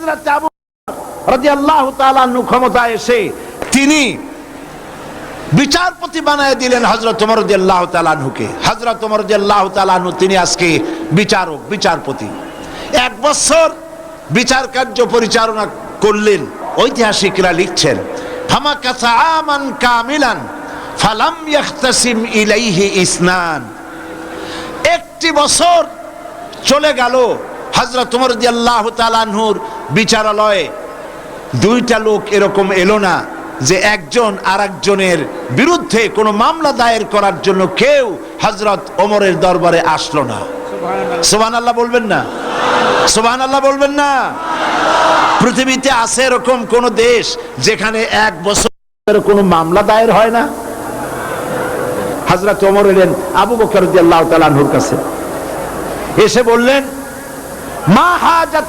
হযরত আবু রাদিয়াল্লাহু তাআলা আনহু ক্ষমতায় এসে তিনি বিচারপতি বানায় দিলেন হযরত ওমর রাদিয়াল্লাহু তাআলা আনহুকে। হযরত ওমর রাদিয়াল্লাহু তাআলা আনহু তিনি আজকে বিচারক, বিচারপতি। 1 বছর বিচার কার্য পরিচালনা করলেন। ঐতিহাসিকরা লিখছেন ফামাকাসা আমান কামিলান ফালাম ইয়াখতাসিম ইলাইহি ইসনান। 1টি বছর চলে গেল, হযরত ওমর রাদিয়াল্লাহু তাআলা আনহুর বিচারালয়ে 2টা লোক এরকম এলো না যে একজন আরেকজনের বিরুদ্ধে কোনো মামলা দায়ের করার জন্য কেউ হযরত ওমরের দরবারে আসলো না। সুবহানাল্লাহ বলবেন না? সুবহানাল্লাহ বলবেন না? পৃথিবীতে আছে এরকম কোন দেশ যেখানে 1 বছর কোনো মামলা দায়ের হয় না? হযরত ওমর এলেন আবু বকর রাদিয়াল্লাহু তাআলা আনহুর কাছে, এসে বললেন মা হাজাত